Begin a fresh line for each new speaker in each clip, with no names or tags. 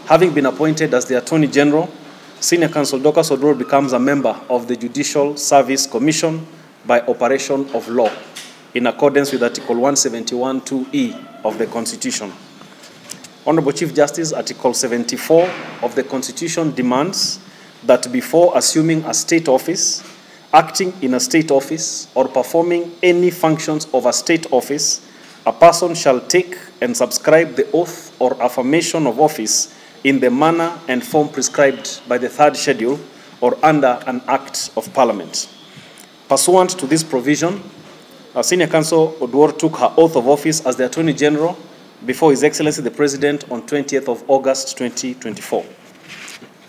Having been appointed as the Attorney General, Senior Counsel Dorcas Oduor becomes a member of the Judicial Service Commission by operation of law, in accordance with Article 171(2)(e) of the Constitution. Honorable Chief Justice, Article 74 of the Constitution demands that before assuming a state office, acting in a state office, or performing any functions of a state office, a person shall take and subscribe the oath or affirmation of office in the manner and form prescribed by the 3rd schedule or under an act of Parliament. Pursuant to this provision, Senior Counsel Oduor took her oath of office as the Attorney General before His Excellency the President on 20th of August 2024.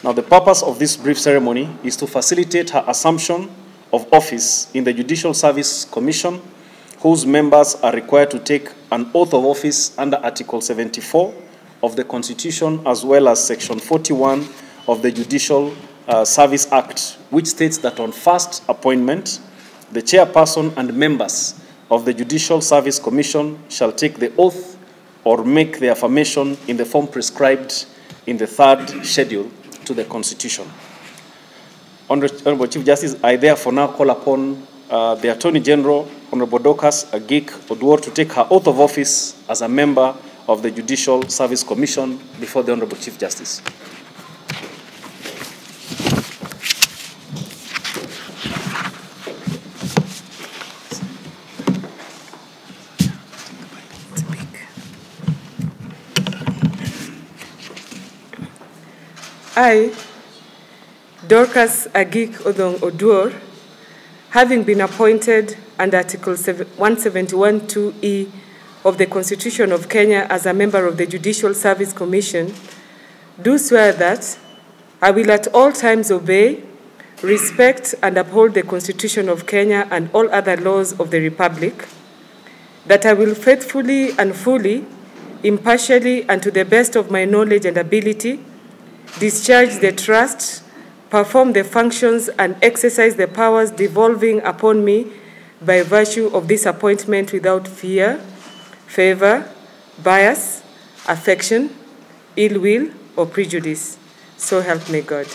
Now, the purpose of this brief ceremony is to facilitate her assumption of office in the Judicial Service Commission, whose members are required to take an oath of office under Article 74 of the Constitution, as well as Section 41 of the Judicial Service Act, which states that on first appointment, the chairperson and members of the Judicial Service Commission shall take the oath or make the affirmation in the form prescribed in the 3rd schedule to the Constitution. Honorable Chief Justice, I therefore now call upon the Attorney General, Honorable Dorcas Oduor, to take her oath of office as a member of the Judicial Service Commission before the Honorable Chief Justice.
I, Dorcas Oduor, having been appointed under Article 171(2)(e) of the Constitution of Kenya as a member of the Judicial Service Commission, do swear that I will at all times obey, respect, and uphold the Constitution of Kenya and all other laws of the Republic, that I will faithfully and fully, impartially, and to the best of my knowledge and ability, discharge the trust, perform the functions, and exercise the powers devolving upon me by virtue of this appointment without fear, favor, bias, affection, ill will, or prejudice. So help me God.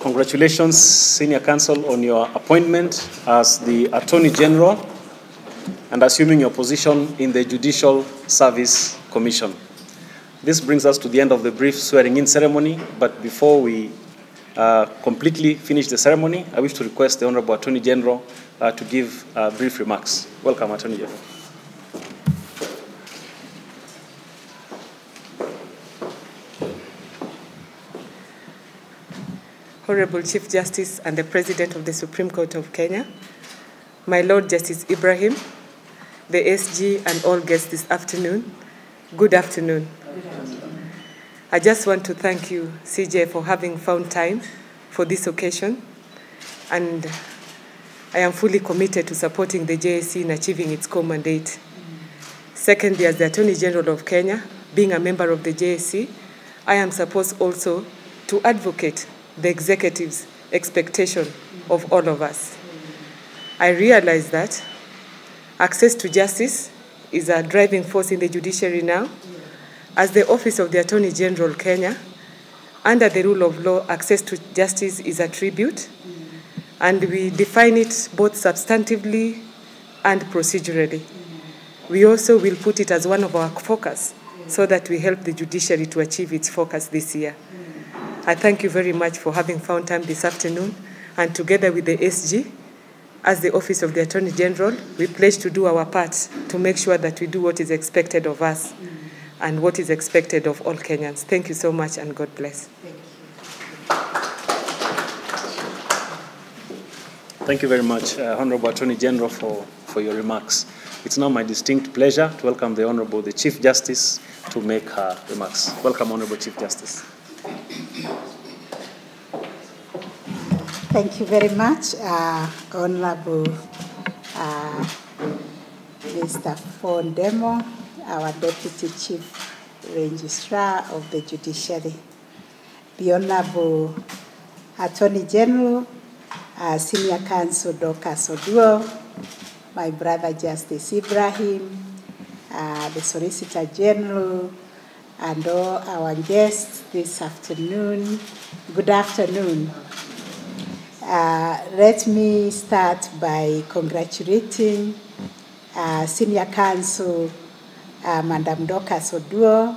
Congratulations, Senior Counsel, on your appointment as the Attorney General and assuming your position in the Judicial Service Commission. This brings us to the end of the brief swearing-in ceremony, but before we completely finish the ceremony, I wish to request the Honorable Attorney General to give brief remarks. Welcome, Attorney General.
Honorable Chief Justice and the President of the Supreme Court of Kenya, my Lord Justice Ibrahim, the SG, and all guests this afternoon, good afternoon. I just want to thank you, CJ, for having found time for this occasion, and I am fully committed to supporting the JSC in achieving its core mandate. Secondly, as the Attorney General of Kenya, being a member of the JSC, I am supposed also to advocate the executive's expectation of all of us. I realize that access to justice is a driving force in the judiciary now. As the Office of the Attorney General Kenya, under the rule of law, access to justice is a tribute, and we define it both substantively and procedurally. We also will put it as one of our focus so that we help the judiciary to achieve its focus this year. I thank you very much for having found time this afternoon, and together with the SG, as the Office of the Attorney General, we pledge to do our part to make sure that we do what is expected of us and what is expected of all Kenyans. Thank you so much, and God bless.
Thank you very much, Honorable Attorney General, for your remarks. It's now my distinct pleasure to welcome the Chief Justice to make her remarks. Welcome, Honorable Chief Justice.
Thank you very much, Honorable Mr. Fondemo, our Deputy Chief Registrar of the Judiciary, the Honorable Attorney General, Senior Counsel Dorcas Oduor, my brother Justice Ibrahim, the Solicitor General, and all our guests this afternoon. Good afternoon. Let me start by congratulating Senior Counsel Madam Dorcas Oduor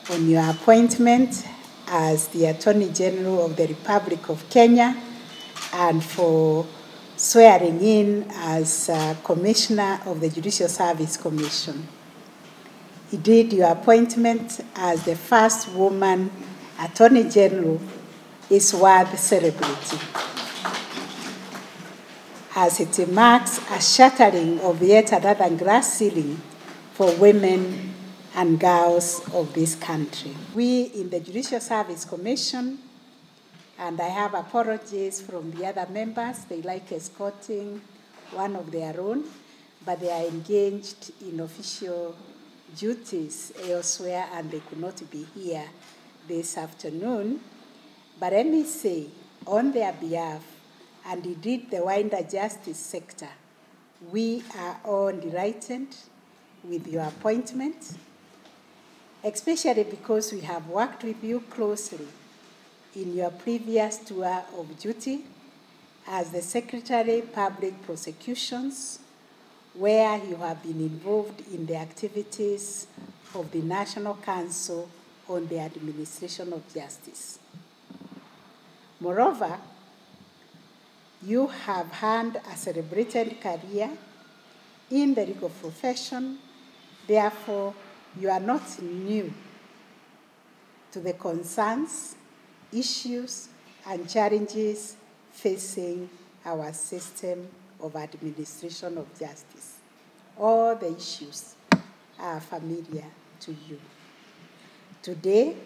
on your appointment as the Attorney General of the Republic of Kenya, and for swearing in as Commissioner of the Judicial Service Commission. Indeed, your appointment as the first woman Attorney General is worth celebrating, as it marks a shattering of yet another glass ceiling for women and girls of this country. We in the Judicial Service Commission, and I have apologies from the other members, they like escorting one of their own, but they are engaged in official duties elsewhere and they could not be here this afternoon. But let me say, on their behalf, and indeed the wider justice sector, we are all delighted with your appointment, especially because we have worked with you closely in your previous tour of duty as the Secretary of Public Prosecutions, where you have been involved in the activities of the National Council on the Administration of Justice. Moreover, you have had a celebrated career in the legal profession, therefore you are not new to the concerns, issues, and challenges facing our system of administration of justice. All the issues are familiar to you. Today,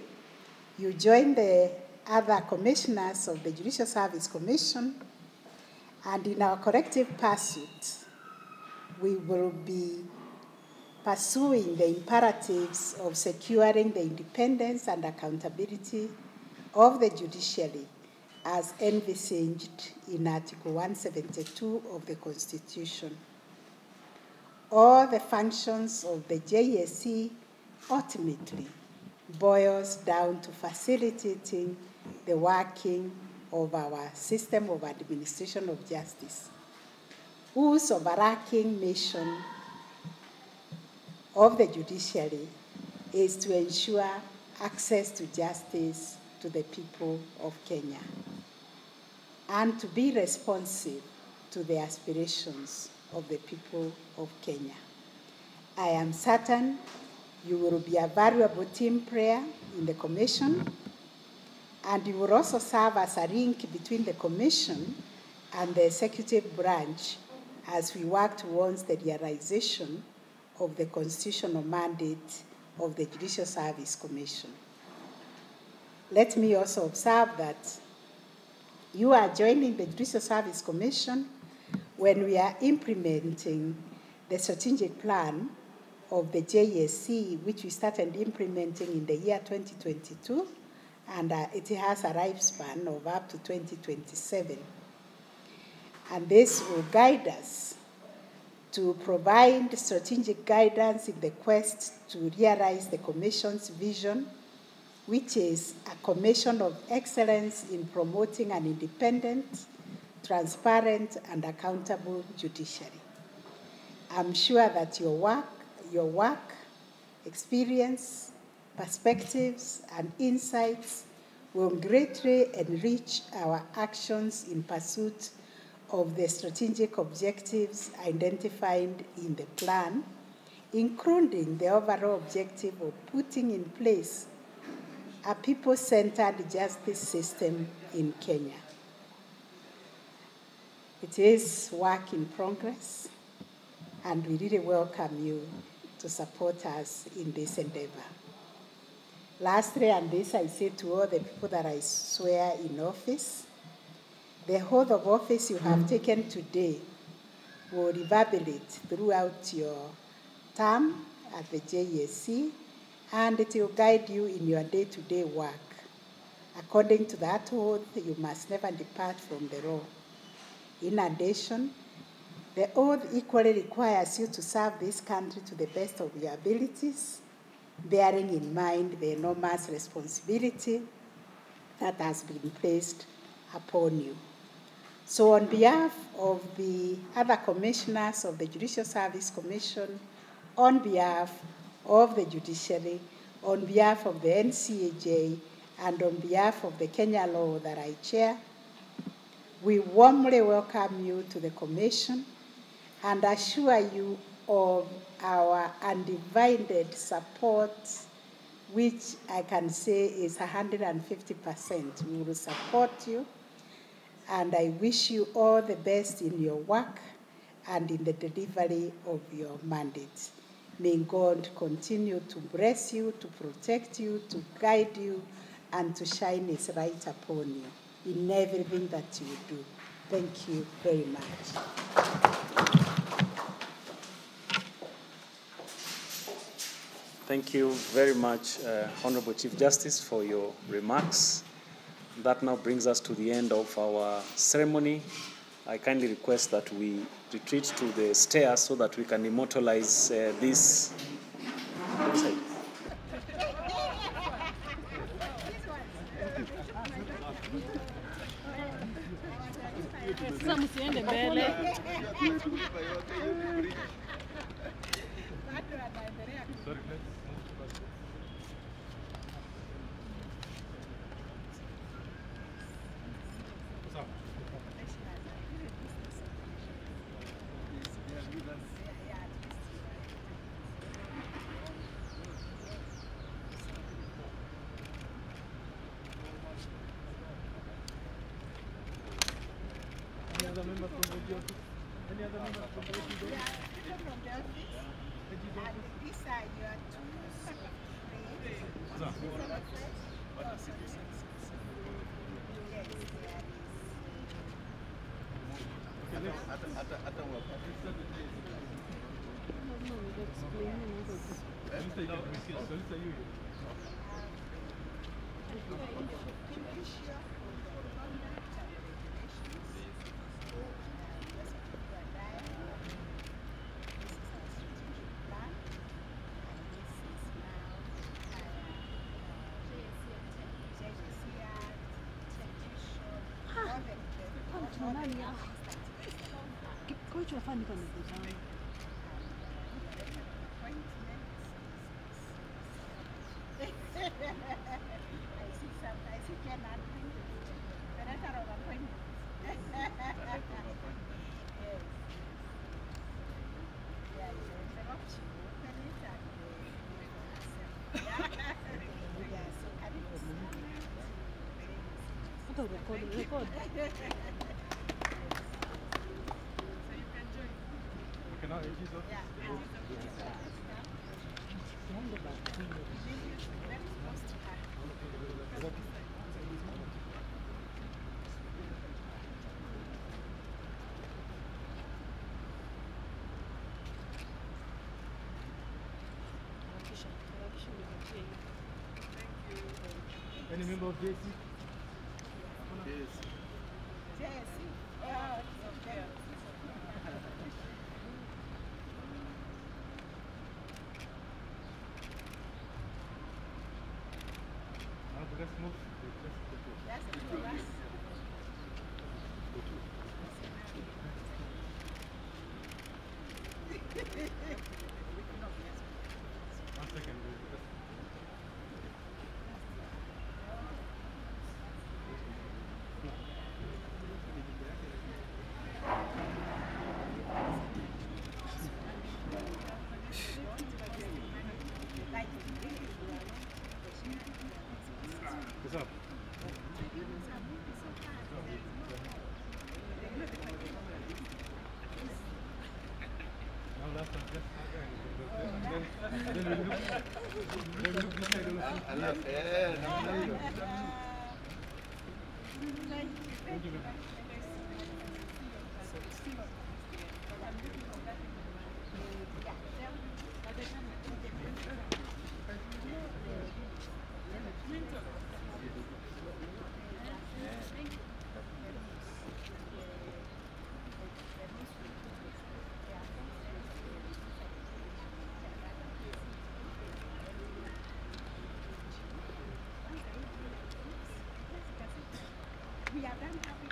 you join the other commissioners of the Judicial Service Commission, and in our collective pursuit, we will be pursuing the imperatives of securing the independence and accountability of the judiciary as envisaged in Article 172 of the Constitution. All the functions of the JSC ultimately boils down to facilitating the working of our system of administration of justice, whose overarching mission of the judiciary is to ensure access to justice to the people of Kenya and to be responsive to the aspirations of the people of Kenya. I am certain you will be a valuable team player in the Commission, and you will also serve as a link between the Commission and the executive branch as we work towards the realization of the constitutional mandate of the Judicial Service Commission. Let me also observe that you are joining the Judicial Service Commission when we are implementing the strategic plan of the JSC, which we started implementing in the year 2022, and it has a lifespan of up to 2027. And this will guide us to provide strategic guidance in the quest to realize the Commission's vision, which is a commission of excellence in promoting an independent, transparent, and accountable judiciary. I'm sure that your work, experience, perspectives, and insights will greatly enrich our actions in pursuit of the strategic objectives identified in the plan, including the overall objective of putting in place a people-centered justice system in Kenya. It is work in progress, and we really welcome you to support us in this endeavor. Lastly, and this I say to all the people that I swear in office, the oath of office you have taken today will reverberate throughout your term at the JSC, and it will guide you in your day-to-day work. According to that oath, you must never depart from the law. In addition, the oath equally requires you to serve this country to the best of your abilities, bearing in mind the enormous responsibility that has been placed upon you. So on behalf of the other commissioners of the Judicial Service Commission, on behalf of the judiciary, on behalf of the NCAJ, and on behalf of the Kenya law that I chair, we warmly welcome you to the Commission and assure you of our undivided support, which I can say is 150%. We will support you, and I wish you all the best in your work and in the delivery of your mandate. May God continue to bless you, to protect you, to guide you, and to shine His light upon you in everything that you do. Thank you very much.
Thank you very much, Honorable Chief Justice, for your remarks. That now brings us to the end of our ceremony. I kindly request that we retreat to the stairs so that we can immortalize this.
Any other members from the office? Any other members from the office?
Yeah, people from the office. And these are your two secretaries.
Record. Can I use it? Any member of JSC?
JSC. Oh, okay.
Let's move.
That's the two of us.
One second.
We are done.